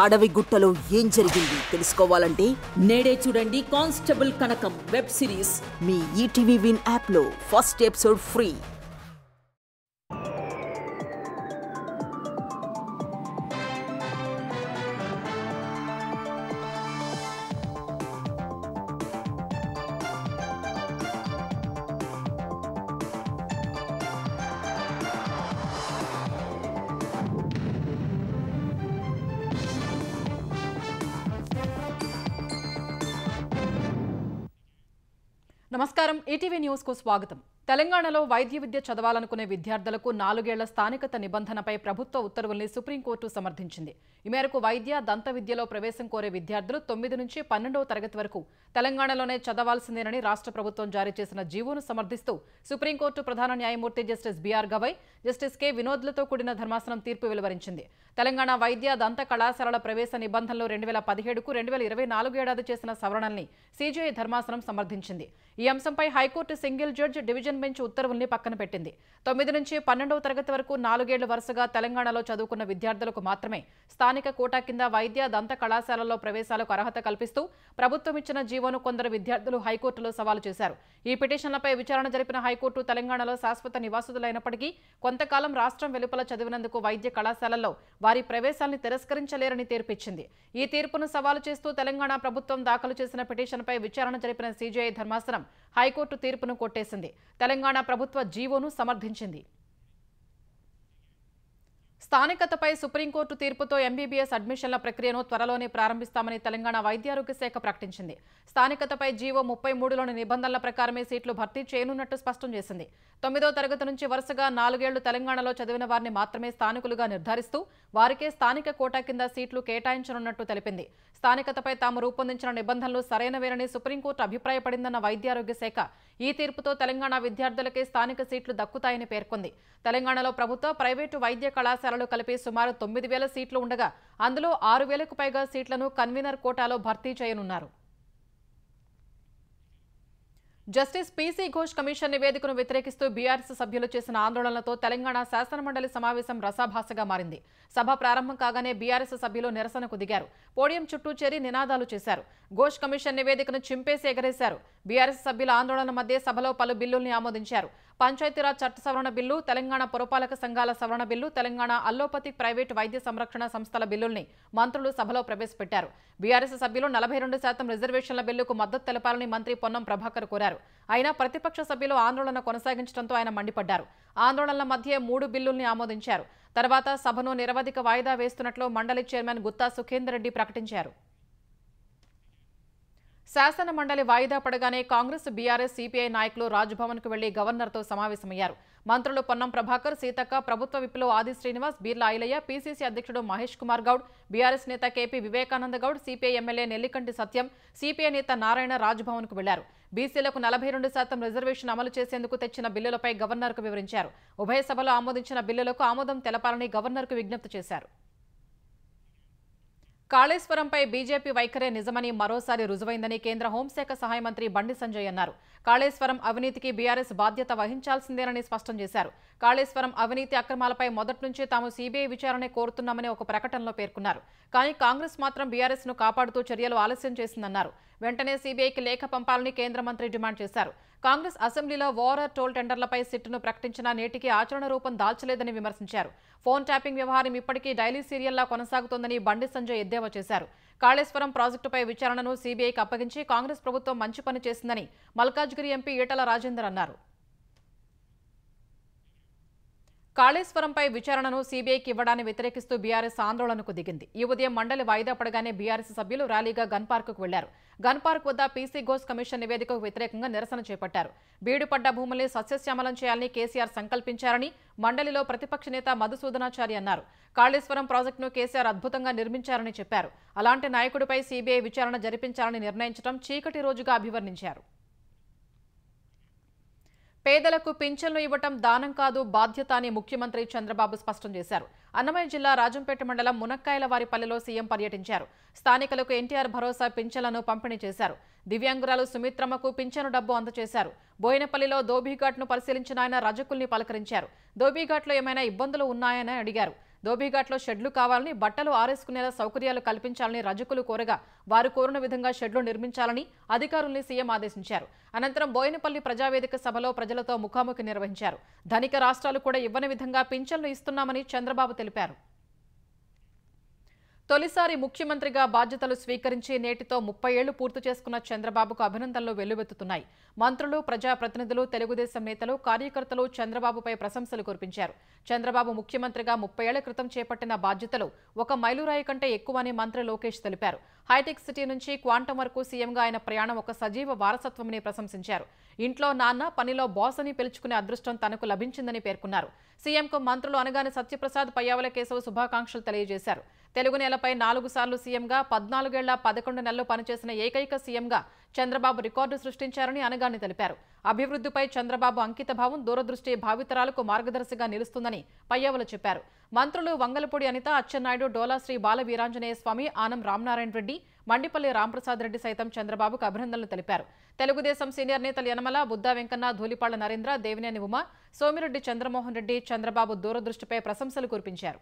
అడవి గుట్టలో ఏం జరిగింది తెలుసుకోవాలంటే నేడే చూడండి కానిస్టేబుల్ కనకం వెబ్ సిరీస్ మీ ఈటీవీ విన్ యాప్లో ఫస్ట్ ఎపిసోడ్ ఫ్రీ. నమస్కారం, ఈటీవీ న్యూస్ కు స్వాగతం. తెలంగాణలో వైద్య విద్య చదవాలనుకునే విద్యార్థులకు 4 ఏళ్ల స్థానికత నిబంధనపై ప్రభుత్వ ఉత్తర్వుల్ని సుప్రీంకోర్టు సమర్థించింది. ఈ మేరకు వైద్య దంత విద్యలో ప్రవేశం కోరే విద్యార్థులు 9 నుంచి 12వ తరగతి వరకు తెలంగాణలోనే చదవాల్సిందేనని రాష్ట్ర ప్రభుత్వం జారీ చేసిన జీవోను సమర్థిస్తూ సుప్రీంకోర్టు ప్రధాన న్యాయమూర్తి justice BR Gavai, justice K వినోద్లతో కూడిన ధర్మాసనం తీర్పు వెలువరించింది. తెలంగాణ వైద్య దంత కళాశాలల ప్రవేశ నిబంధనలు 2017కు 2024 ఏడాది చేసిన సవరణల్ని సీజీఐ ధర్మాసనం సమర్థించింది. ఈ అంశంపై high court single judge division bench ఉత్తర్వుల్ని పక్కన పెట్టింది. 9 నుంచి 12వ తరగతి వరకు 4 ఏళ్లు వరుసగా తెలంగాణలో చదువుకున్న విద్యార్థులకు మాత్రమే స్థానిక కోటా కింద వైద్య దంత కళాశాలల్లో ప్రవేశాలకు అర్హత కల్పిస్తూ ప్రభుత్వం ఇచ్చిన జీవోను కొందరు విద్యార్థులు హైకోర్టులో సవాలు చేశారు. ఈ పిటిషన్లపై విచారణ జరిపిన హైకోర్టు తెలంగాణలో శాశ్వత నివాసితులైనప్పటికీ కొంతకాలం రాష్ట్రం వెలుపల చదివినందుకు వైద్య కళాశాలల్లో వారి ప్రవేశాల్ని తిరస్కరించలేరని తీర్పిచ్చింది. ఈ తీర్పును సవాలు చేస్తూ తెలంగాణ ప్రభుత్వం దాఖలు చేసిన పిటిషన్పై విచారణ జరిపిన సీజీఐ ధర్మాసనం హైకోర్టు తీర్పును కొట్టేసింది. తెలంగాణ ప్రభుత్వ జీవోను సమర్థించింది. స్థానికతపై సుప్రీంకోర్టు తీర్పుతో ఎంబీబీఎస్ అడ్మిషన్ల ప్రక్రియను త్వరలోనే ప్రారంభిస్తామని తెలంగాణ వైద్యారోగ్య శాఖ ప్రకటించింది. స్థానికతపై జీవో 33లోని నిబంధనల ప్రకారమే సీట్లు భర్తీ చేయనున్నట్టు స్పష్టం చేసింది. 9వ తరగతి నుంచి వరుసగా 4 ఏళ్లు తెలంగాణలో చదివిన వారిని మాత్రమే స్థానికులుగా నిర్ధారిస్తూ వారికే స్థానిక కోటా కింద సీట్లు కేటాయించనున్నట్టు తెలిపింది. స్థానికతపై తాము రూపొందించిన నిబంధనలు సరైనవేనని సుప్రీంకోర్టు అభిప్రాయపడిందన్న వైద్యారోగ్య శాఖ ఈ తీర్పుతో తెలంగాణ విద్యార్థులకే స్థానిక సీట్లు దక్కుతాయని పేర్కొంది. తెలంగాణలో ప్రభుత్వ, ప్రైవేటు వైద్య కళాశాలలు కలిపి సుమారు 9,000 సీట్లు ఉండగా అందులో 6,000కు పైగా సీట్లను కన్వీనర్ కోటాలో భర్తీ చేయనున్నారు. జస్టిస్ పీసీ ఘోష్ కమిషన్ నివేదికను వ్యతిరేకిస్తూ బీఆర్ఎస్ సభ్యులు చేసిన ఆందోళనలతో తెలంగాణ శాసనమండలి సమావేశం రసాభాసగా మారింది. సభ ప్రారంభం కాగానే బీఆర్ఎస్ సభ్యులు నిరసనకు దిగారు. పోడియం చుట్టూ చేరి నినాదాలు చేశారు. ఘోష్ కమిషన్ నివేదికను చింపేసి ఎగరేశారు. బీఆర్ఎస్ సభ్యుల ఆందోళన మధ్య సభలో పలు బిల్లుల్ని ఆమోదించారు. పంచాయతీరాజ్ చట్ట సవరణ బిల్లు, తెలంగాణ పురపాలక సంఘాల సవరణ బిల్లు, తెలంగాణ అల్లోపతిక్ ప్రైవేటు వైద్య సంరక్షణ సంస్థల బిల్లుల్ని మంత్రులు సభలో ప్రవేశపెట్టారు. బీఆర్ఎస్ సభ్యులు 42% రిజర్వేషన్ల బిల్లుకు మద్దతు తెలపాలని మంత్రి పొన్నం ప్రభాకర్ కోరారు. అయినా ప్రతిపక్ష సభ్యులు ఆందోళన కొనసాగించడంతో ఆయన మండిపడ్డారు. ఆందోళనల మధ్య 3 బిల్లుల్ని ఆమోదించారు. తర్వాత సభను నిరవధిక వాయిదా వేస్తున్నట్లు మండలి చైర్మన్ గుత్తా సుఖేందర్ రెడ్డి ప్రకటించారు. శాసన మండలి వాయిదా పడగానే కాంగ్రెస్, బీఆర్ఎస్, సిపిఐ నాయకులు రాజ్భవన్కు వెళ్లి గవర్నర్తో సమావేశమయ్యారు. మంత్రులు పొన్నం ప్రభాకర్, సీతక్క, ప్రభుత్వ విప్లో ఆది శ్రీనివాస్, బీర్లా ఐలయ్య, పీసీసీ అధ్యక్షుడు మహేష్ కుమార్ గౌడ్, బీఆర్ఎస్ నేత KP Vivekananda Goud, CPI MLA Nellikanti Satyam, CPI నేత నారాయణ రాజ్భవన్కు వెళ్లారు. బీసీలకు 42% రిజర్వేషన్ అమలు చేసేందుకు తెచ్చిన బిల్లులపై గవర్నర్కు వివరించారు. ఉభయ సభలో ఆమోదించిన బిల్లులకు ఆమోదం తెలపాలని గవర్నర్కు విజ్ఞప్తి చేశారు. కాళేశ్వరంపై బీజేపీ వైఖరే నిజమని మరోసారి రుజువైందని కేంద్ర హోంశాఖ సహాయ మంత్రి బండి సంజయ్ అన్నారు. కాళేశ్వరం అవినీతికి బీఆర్ఎస్ బాధ్యత వహించాల్సిందేనని స్పష్టం చేశారు. కాళేశ్వరం అవినీతి అక్రమాలపై మొదటి నుంచి తాము సీబీఐ విచారణ కోరుతున్నామని ఒక ప్రకటనలో పేర్కొన్నారు. కానీ కాంగ్రెస్ మాత్రం బీఆర్ఎస్ ను కాపాడుతూ చర్యలు ఆలస్యం చేసిందన్నారు. వెంటనే సీబీఐకి లేఖ పంపాలని కేంద్ర మంత్రి డిమాండ్ చేశారు. కాంగ్రెస్ అసెంబ్లీలో ఓవర్ టోల్ టెండర్లపై సిట్టును ప్రకటించినా నేటికి ఆచరణ రూపం దాల్చలేదని విమర్శించారు. ఫోన్ ట్యాపింగ్ వ్యవహారం ఇప్పటికీ డైలీ సీరియల్లా కొనసాగుతోందని బండి సంజయ్ ఎద్దేవా చేశారు. కాళేశ్వరం ప్రాజెక్టుపై విచారణను సీబీఐకి అప్పగించి కాంగ్రెస్ ప్రభుత్వం మంచి పని చేసిందని మల్కాజ్గిరి ఎంపీ ఈటల రాజేందర్ అన్నారు. కాళేశ్వరంపై విచారణను సీబీఐకి ఇవ్వడాన్ని వ్యతిరేకిస్తూ బీఆర్ఎస్ ఆందోళనకు దిగింది. ఈ ఉదయం మండలి వాయిదా పడగానే బీఆర్ఎస్ సభ్యులు ర్యాలీగా గన్ పార్కుకు వెళ్లారు. గన్ పార్క్ వద్ద పీసీ ఘోష్ కమిషన్ నివేదికకు వ్యతిరేకంగా నిరసన చేపట్టారు. బీడుపడ్డ భూముల్ని సస్యశ్యామలం చేయాలని కేసీఆర్ సంకల్పించారని మండలిలో ప్రతిపక్ష నేత మధుసూదనాచారి అన్నారు. కాళేశ్వరం ప్రాజెక్టును కేసీఆర్ అద్భుతంగా నిర్మించారని చెప్పారు. అలాంటి నాయకుడిపై సీబీఐ విచారణ జరిపించాలని నిర్ణయించడం చీకటి రోజుగా అభివర్ణించారు. పేదలకు పింఛన్లు ఇవ్వటం దానం కాదు, బాధ్యత అని ముఖ్యమంత్రి చంద్రబాబు స్పష్టం చేశారు. అన్నమయ్య జిల్లా రాజంపేట మండలం మునక్కాయలవారిపల్లెలో సీఎం పర్యటించారు. స్థానికులకు ఎన్టీఆర్ భరోసా పింఛన్లను పంపిణీ చేశారు. దివ్యాంగురాలు సుమిత్రమ్మకు పింఛను డబ్బు అందజేశారు. బోయినపల్లిలో దోబీఘాట్ను పరిశీలించిన ఆయన రజకుల్ని పలకరించారు. దోబీఘాట్లో ఏమైనా ఇబ్బందులు ఉన్నాయని అడిగారు. ధోబీఘాట్లో షెడ్లు కావాలని, బట్టలు ఆరేసుకునేలా సౌకర్యాలు కల్పించాలని రజకులు కోరగా వారు కోరిన విధంగా షెడ్లు నిర్మించాలని అధికారుల్ని సీఎం ఆదేశించారు. అనంతరం బోయినపల్లి ప్రజావేదిక సభలో ప్రజలతో ముఖాముఖి నిర్వహించారు. ధనిక రాష్ట్రాలు కూడా ఇవ్వని విధంగా పింఛన్లు ఇస్తున్నామని చంద్రబాబు తెలిపారు. తొలిసారి ముఖ్యమంత్రిగా బాధ్యతలు స్వీకరించి నేటితో 30 ఏళ్లు పూర్తి చేసుకున్న చంద్రబాబుకు అభినందనలు వెల్లువెత్తుతున్నాయి. మంత్రులు, ప్రజాప్రతినిధులు, తెలుగుదేశం నేతలు, కార్యకర్తలు చంద్రబాబుపై ప్రశంసలు కురిపించారు. చంద్రబాబు ముఖ్యమంత్రిగా 30 ఏళ్ల క్రితం చేపట్టిన బాధ్యతలు ఒక మైలురాయి కంటే ఎక్కువని మంత్రి లోకేష్ తెలిపారు. హైటెక్ సిటీ నుంచి క్వాంటం వరకు సీఎంగా ఆయన ప్రయాణం ఒక సజీవ వారసత్వమని ప్రశంసించారు. ఇంట్లో నాన్న, పనిలో బాస్ అని పిలుచుకునే అదృష్టం తనకు లభించిందని పేర్కొన్నారు. సీఎంకు మంత్రులు అనగానే సత్యప్రసాద్, పయ్యావుల కేశవ్ శుభాకాంక్షలు తెలియజేశారు. తెలుగు నేలపై 4 సార్లు సీఎంగా, 14 ఏళ్ల 11 నెలలు పనిచేసిన ఏకైక సీఎంగా చంద్రబాబు రికార్డు సృష్టించారని అనగానే తెలిపారు. అభివృద్ధిపై చంద్రబాబు అంకితభావం, దూరదృష్టి భావితరాలకు మార్గదర్శిగా నిలుస్తుందని పయ్యావులు చెప్పారు. మంత్రులు వంగలపూడి అనిత, అచ్చెన్నాయుడు, డోలా శ్రీ బాల వీరాంజనేయ స్వామి, ఆనం రామనారాయణ రెడ్డి, మండిపల్లి రాంప్రసాద్ రెడ్డి సైతం చంద్రబాబుకు అభినందనలు తెలిపారు. తెలుగుదేశం సీనియర్ నేతలు యనమల, బుద్దా వెంకన్న, ధూళిపాళ్ల నరేంద్ర, దేవినేని ఉమ, సోమిరెడ్డి చంద్రమోహన్ రెడ్డి చంద్రబాబు దూరదృష్టిపై ప్రశంసలు కురిపించారు.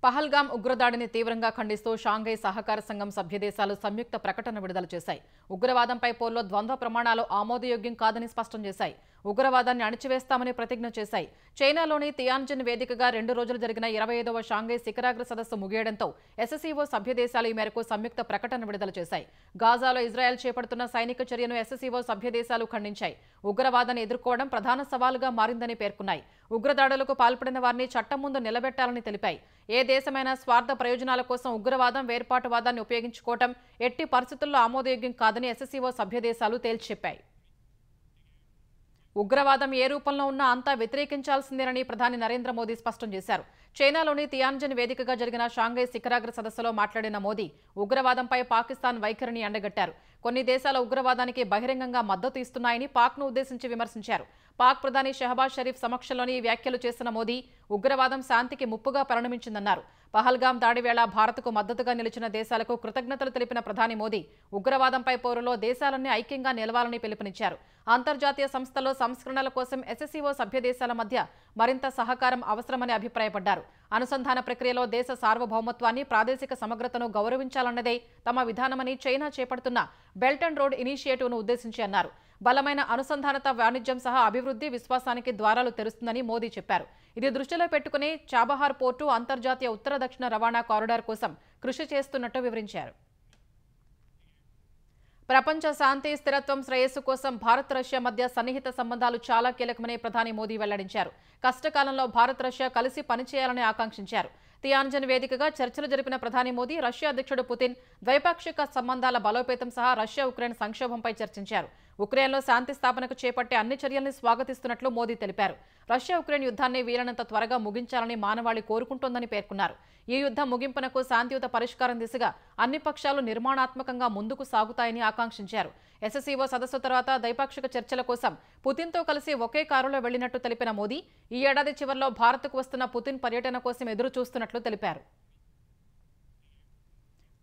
పహల్గాం ఉగ్రదాడిని తీవ్రంగా ఖండిస్తూ షాంఘై సహకార సంఘం సభ్యదేశాలు సంయుక్త ప్రకటన విడుదల చేశాయి. ఉగ్రవాదంపై పోర్లో ద్వంద్వ ప్రమాణాలు ఆమోదయోగ్యం కాదని స్పష్టం చేశాయి. ఉగ్రవాదాన్ని అణిచివేస్తామని ప్రతిజ్ఞ చేశాయి. చైనాలోని తియాన్జిన్ వేదికగా 2 రోజులు జరిగిన 25వ షాంఘై శిఖరాగ్ర సదస్సు ముగియడంతో ఎస్సీఓ సభ్యదేశాలు ఈ మేరకు సంయుక్త ప్రకటన విడుదల చేశాయి. గాజాలో ఇజ్రాయెల్ చేపడుతున్న సైనిక చర్యను ఎస్సీఓ సభ్యదేశాలు ఖండించాయి. ఉగ్రవాదాన్ని ఎదుర్కోవడం ప్రధాన సవాలుగా మారిందని పేర్కొన్నాయి. ఉగ్రదాడులకు పాల్పడిన వారిని చట్టం ముందు నిలబెట్టాలని తెలిపాయి. ఏ దేశమైనా స్వార్థ ప్రయోజనాల కోసం ఉగ్రవాదం, వేర్పాటువాదాన్ని ఉపయోగించుకోవడం ఎట్టి పరిస్థితుల్లో ఆమోదయోగ్యం కాదని ఎస్సీఓ సభ్యదేశాలు తేల్చిచెప్పాయి. ఉగ్రవాదం ఏ రూపంలో ఉన్నా అంతా వ్యతిరేకించాల్సిందేనని ప్రధాని నరేంద్ర మోదీ స్పష్టం చేశారు. చైనాలోని తియాన్జిన్ వేదికగా జరిగిన షాంఘై శిఖరాగ్ర సదస్సులో మాట్లాడిన మోదీ ఉగ్రవాదంపై పాకిస్తాన్ వైఖరిని ఎండగట్టారు. కొన్ని దేశాల ఉగ్రవాదానికి బహిరంగంగా మద్దతు ఇస్తున్నాయని పాక్ను ఉద్దేశించి విమర్శించారు. పాక్ ప్రధాని షహబాజ్ షరీఫ్ సమక్షంలోని వ్యాఖ్యలు చేసిన మోదీ ఉగ్రవాదం శాంతికి ముప్పుగా పరిణమించిందన్నారు. పహల్గాం దాడి వేళ భారత్కు మద్దతుగా నిలిచిన దేశాలకు కృతజ్ఞతలు తెలిపిన ప్రధాని మోదీ ఉగ్రవాదంపై పోరులో దేశాలన్నీ ఐక్యంగా నిలవాలని పిలుపునిచ్చారు. అంతర్జాతీయ సంస్థల్లో సంస్కరణల కోసం ఎస్సీఓ సభ్య దేశాల మధ్య మరింత సహకారం అవసరమని అభిప్రాయపడ్డారు. అనుసంధాన ప్రక్రియలో దేశ సార్వభౌమత్వాన్ని, ప్రాదేశిక సమగ్రతను గౌరవించాలన్నదే తమ విధానమని చైనా చేపడుతున్న బెల్ట్ అండ్ రోడ్ ఇనిషియేటివ్ను ఉద్దేశించి అన్నారు. బలమైన అనుసంధానత, వాణిజ్యం సహా అభివృద్ధి, విశ్వాసానికి ద్వారాలు తెరుస్తుందని మోదీ చెప్పారు. ఇది దృష్టిలో పెట్టుకుని చాబహార్ పోర్టు అంతర్జాతీయ ఉత్తర దక్షిణ రవాణా కారిడార్ కోసం కృషి చేస్తున్నట్టు వివరించారు. ప్రపంచ శాంతి, స్థిరత్వం, శ్రేయస్సు కోసం భారత్, రష్యా మధ్య సన్నిహిత సంబంధాలు చాలా కీలకమని ప్రధాని మోదీ వెల్లడించారు. కష్టకాలంలో భారత్, రష్యా కలిసి పనిచేయాలని ఆకాంక్షించారు. తియాన్జిన్ వేదికగా చర్చలు జరిపిన ప్రధాని మోదీ రష్యా అధ్యక్షుడు పుతిన్, ద్వైపాక్షిక సంబంధాల బలోపేతం సహా రష్యా ఉక్రెయిన్ సంక్షోభంపై చర్చించారు. ఉక్రెయిన్లో శాంతి స్థాపనకు చేపట్టే అన్ని చర్యల్ని స్వాగతిస్తున్నట్లు మోదీ తెలిపారు. రష్యా ఉక్రెయిన్ యుద్ధాన్ని వీలైనంత త్వరగా ముగించాలని మానవాళి కోరుకుంటోందని పేర్కొన్నారు. ఈ యుద్ధం ముగింపునకు శాంతియుత పరిష్కారం దిశగా అన్ని పక్షాలు నిర్మాణాత్మకంగా ముందుకు సాగుతాయని ఆకాంక్షించారు. ఎస్సీఓ సదస్సు తర్వాత ద్వైపాక్షిక చర్చల కోసం పుతిన్తో కలిసి ఒకే కారులో వెళ్లినట్టు తెలిపిన మోదీ ఈ ఏడాది చివరిలో భారత్కు వస్తున్న పుతిన్ పర్యటన కోసం ఎదురు చూస్తున్నట్లు తెలిపారు.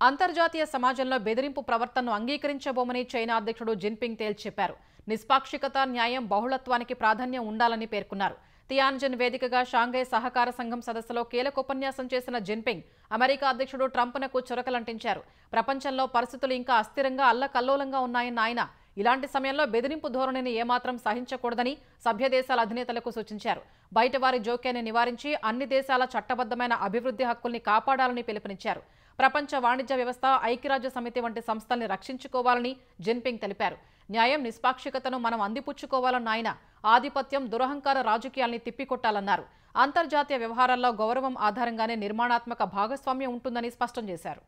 అంతర్జాతీయ సమాజంలో బెదిరింపు ప్రవర్తనను అంగీకరించబోమని చైనా అధ్యక్షుడు జిన్పింగ్ తేల్చిచెప్పారు. నిష్పాక్షికత, న్యాయం, బహుళత్వానికి ప్రాధాన్యం ఉండాలని పేర్కొన్నారు. తియాన్జిన్ వేదికగా షాంఘై సహకార సంఘం సదస్సులో కీలక ఉపన్యాసం చేసిన జిన్పింగ్ అమెరికా అధ్యక్షుడు ట్రంప్నకు చురకలంటించారు. ప్రపంచంలో పరిస్థితులు ఇంకా అస్థిరంగా, అల్లకల్లోలంగా ఉన్నాయన్న ఆయన ఇలాంటి సమయంలో బెదిరింపు ధోరణిని ఏమాత్రం సహించకూడదని సభ్య దేశాల అధినేతలకు సూచించారు. బయటవారి జోక్యాన్ని నివారించి అన్ని దేశాల చట్టబద్దమైన అభివృద్ధి హక్కుల్ని కాపాడాలని పిలుపునిచ్చారు. ప్రపంచ వాణిజ్య వ్యవస్థ, ఐక్యరాజ్య సమితి వంటి సంస్థల్ని రక్షించుకోవాలని జిన్పింగ్ తెలిపారు. న్యాయం, నిష్పాక్షికతను మనం అందిపుచ్చుకోవాలన్న ఆయన ఆధిపత్యం, దురహంకార రాజకీయాల్ని తిప్పికొట్టాలన్నారు. అంతర్జాతీయ వ్యవహారాల్లో గౌరవం ఆధారంగానే నిర్మాణాత్మక భాగస్వామ్యం ఉంటుందని స్పష్టం చేశారు.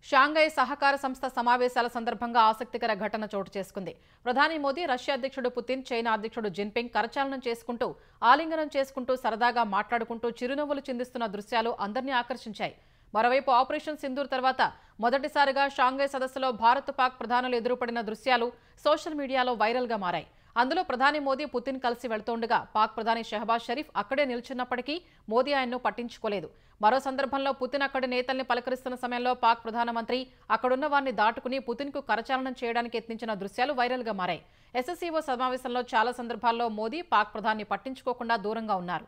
షాంఘై సహకార సంస్థ సమావేశాల సందర్భంగా ఆసక్తికర ఘటన చోటు చేసుకుంది. ప్రధాని మోదీ, రష్యా అధ్యక్షుడు పుతిన్, చైనా అధ్యక్షుడు జిన్పింగ్ కరచాలనం చేసుకుంటూ, ఆలింగనం చేసుకుంటూ, సరదాగా మాట్లాడుకుంటూ చిరునవ్వులు చిందిస్తున్న దృశ్యాలు అందరినీ ఆకర్షించాయి. మరోవైపు ఆపరేషన్ సింధూర్ తర్వాత మొదటిసారిగా షాంఘై సదస్సులో భారత్, పాక్ ప్రధానులు ఎదురుపడిన దృశ్యాలు సోషల్ మీడియాలో వైరల్గా మారాయి. అందులో ప్రధాని మోదీ, పుతిన్ కలిసి వెళ్తుండగా పాక్ ప్రధాని షహబాజ్ షరీఫ్ అక్కడే నిల్చున్నప్పటికీ మోదీ ఆయన్ను పట్టించుకోలేదు. మరో సందర్భంలో పుతిన్ అక్కడి నేతల్ని పలకరిస్తున్న సమయంలో పాక్ ప్రధానమంత్రి అక్కడున్న వారిని దాటుకుని పుతిన్కు కరచాలనం చేయడానికి యత్నించిన దృశ్యాలు వైరల్గా మారాయి. ఎస్సీఓ సమావేశంలో చాలా సందర్భాల్లో మోదీ, పాక్ ప్రధాని పట్టించుకోకుండా దూరంగా ఉన్నారు.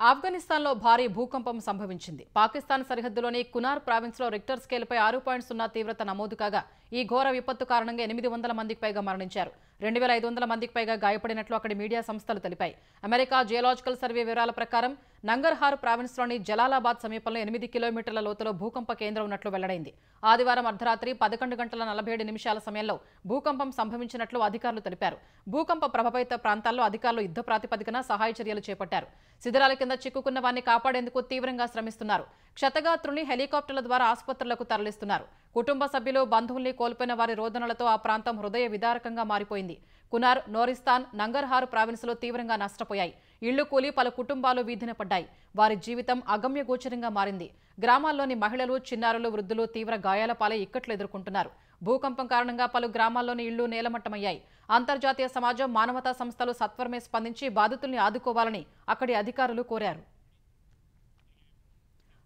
ఆఫ్ఘనిస్తాన్లో భారీ భూకంపం సంభవించింది. పాకిస్తాన్ సరిహద్దులోని కునార్ ప్రావిన్స్లో రిక్టర్ స్కేల్పై 6.0 తీవ్రత నమోదు కాగా ఈ ఘోర విపత్తు కారణంగా 800 మందికి పైగా మరణించారు. 2500 మందికి పైగా గాయపడినట్లు అక్కడి మీడియా సంస్థలు తెలిపాయి. అమెరికా జియోలాజికల్ సర్వే వివరాల ప్రకారం నంగర్హార్ ప్రావిన్స్లోని జలాలాబాద్ సమీపంలో 8 కిలోమీటర్ల లోతులో భూకంప కేంద్రం ఉన్నట్లు వెల్లడైంది. ఆదివారం అర్ధరాత్రి 11 గంటల 47 నిమిషాల సమయంలో భూకంపం సంభవించినట్లు అధికారులు తెలిపారు. భూకంప ప్రభావిత ప్రాంతాల్లో అధికారులు యుద్ధ ప్రాతిపదికన సహాయ చర్యలు చేపట్టారు. శిథిరాల కింద చిక్కుకున్న వారిని కాపాడేందుకు తీవ్రంగా శ్రమిస్తున్నారు. క్షతగాత్రుల్ని హెలికాప్టర్ల ద్వారా ఆసుపత్రులకు తరలిస్తున్నారు. కుటుంబ సభ్యులు బంధువుల్ని కోల్పోయిన వారి రోదనలతో ఆ ప్రాంతం హృదయ విదారకంగా మారిపోయింది. కునార్, నోరిస్తాన్, నంగర్హార్ ప్రావిన్స్లో తీవ్రంగా నష్టపోయాయి. ఇళ్లు కూలి పలు కుటుంబాలు వీధిన పడ్డాయి. వారి జీవితం అగమ్యగోచరంగా మారింది. గ్రామాల్లోని మహిళలు, చిన్నారులు, వృద్ధులు తీవ్ర గాయాల పాలై ఇక్కట్లు ఎదుర్కొంటున్నారు. భూకంపం కారణంగా పలు గ్రామాల్లోని ఇళ్లు నేలమట్టమయ్యాయి. అంతర్జాతీయ సమాజం, మానవతా సంస్థలు సత్వరమే స్పందించి బాధితుల్ని ఆదుకోవాలని అక్కడి అధికారులు కోరారు.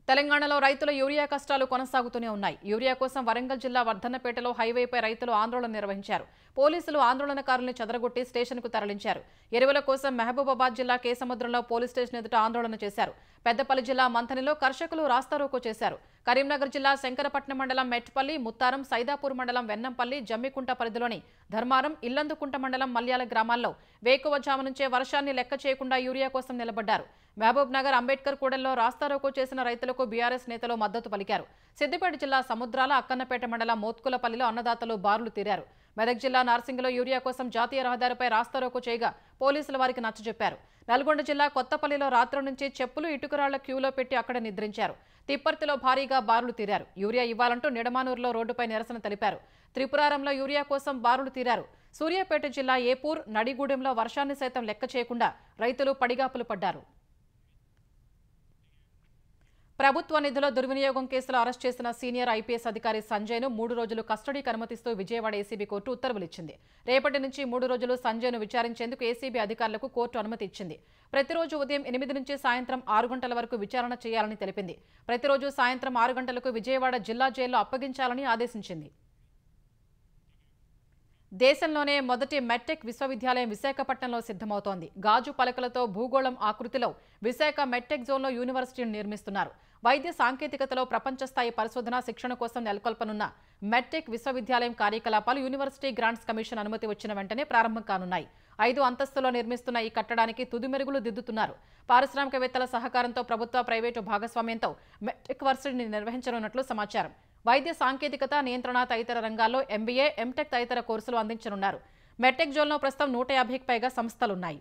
తెలంగాణలో రైతుల యూరియా కష్టాలు కొనసాగుతూనే ఉన్నాయి. యూరియా కోసం వరంగల్ జిల్లా వర్ధన్నపేటలో హైవేపై రైతులు ఆందోళన నిర్వహించారు. పోలీసులు ఆందోళనకారుల్ని చెదరగొట్టి స్టేషన్కు తరలించారు. ఎరువుల కోసం మహబూబాబాద్ జిల్లా కేసముద్రంలో పోలీస్ స్టేషన్ ఎదుట ఆందోళన చేశారు. పెద్దపల్లి జిల్లా మంథనిలో కర్షకులు రాస్తారోకో చేశారు. కరీంనగర్ జిల్లా శంకరపట్నం మండలం మెట్పల్లి, ముత్తారం, సైదాపూర్ మండలం వెన్నంపల్లి, జమ్మికుంట పరిధిలోని ధర్మారం, ఇల్లందుకుంట మండలం మల్యాల గ్రామాల్లో వేకువజాము నుంచే వర్షాన్ని లెక్క చేయకుండా యూరియా కోసం నిలబడ్డారు. మహబూబ్ నగర్, అంబేద్కర్ కూడల్లో రాస్తారోకో చేసిన రైతులకు బీఆర్ఎస్ నేతలు మద్దతు పలికారు. సిద్దిపేట జిల్లా సముద్రాల, అక్కన్నపేట మండలం మోత్కులపల్లిలో అన్నదాతలు బారులు తీరారు. మెదక్ జిల్లా నార్సింగిలో యూరియా కోసం జాతీయ రహదారిపై రాస్తారోకో చేయగా పోలీసులు వారికి నచ్చజెప్పారు. నల్గొండ జిల్లా కొత్తపల్లిలో రాత్రి నుంచి చెప్పులు, ఇటుకరాళ్ల క్యూలో పెట్టి అక్కడ నిద్రించారు. తిప్పర్తిలో భారీగా బారులు తీరారు. యూరియా ఇవ్వాలంటూ నిడమానూరులో రోడ్డుపై నిరసన తెలిపారు. త్రిపురారంలో యూరియా కోసం బారులు తీరారు. సూర్యాపేట జిల్లా ఏపూర్, నడిగూడెంలో వర్షాన్ని సైతం లెక్క చేయకుండా రైతులు పడిగాపులు పడ్డారు. ప్రభుత్వ నిధుల దుర్వినియోగం కేసులో అరెస్ట్ చేసిన సీనియర్ ఐపీఎస్ అధికారి సంజయ్ను 3 రోజులు కస్టడీకి అనుమతిస్తూ విజయవాడ ఏసీబీ కోర్టు ఉత్తర్వులు ఇచ్చింది. రేపటి నుంచి 3 రోజులు సంజయ్ను విచారించేందుకు ఏసీబీ అధికారులకు కోర్టు అనుమతి ఇచ్చింది. ప్రతిరోజు ఉదయం 8 నుంచి సాయంత్రం 6 గంటల వరకు విచారణ చేయాలని తెలిపింది. ప్రతిరోజు సాయంత్రం 6 గంటలకు విజయవాడ జిల్లా జైల్లో అప్పగించాలని ఆదేశించింది. దేశంలోనే మొదటి మెట్టెక్ విశ్వవిద్యాలయం విశాఖపట్నంలో సిద్ధమవుతోంది. గాజు పలకలతో భూగోళం ఆకృతిలో విశాఖ మెట్టెక్ జోన్లో యూనివర్సిటీని నిర్మిస్తున్నారు. వైద్య సాంకేతికతలో ప్రపంచ స్థాయి పరిశోధన, శిక్షణ కోసం నెలకొల్పనున్న మెట్టెక్ విశ్వవిద్యాలయం కార్యకలాపాలు యూనివర్సిటీ గ్రాంట్స్ కమిషన్ అనుమతి వచ్చిన వెంటనే ప్రారంభం కానున్నాయి. 5 అంతస్తులో నిర్మిస్తున్న ఈ కట్టడానికి తుది మెరుగులు దిద్దుతున్నారు. పారిశ్రామికవేత్తల సహకారంతో ప్రభుత్వ, ప్రైవేటు భాగస్వామ్యంతో మెట్టెక్ వర్సిటీని నిర్వహించనున్నట్లు సమాచారం. వైద్య సాంకేతికత, నియంత్రణ తదితర రంగాల్లో ఎంబీఏ, ఎంటెక్ తదితర కోర్సులు అందించనున్నారు. మెట్టెక్ జోన్లో ప్రస్తుతం 150కి పైగా సంస్థలున్నాయి.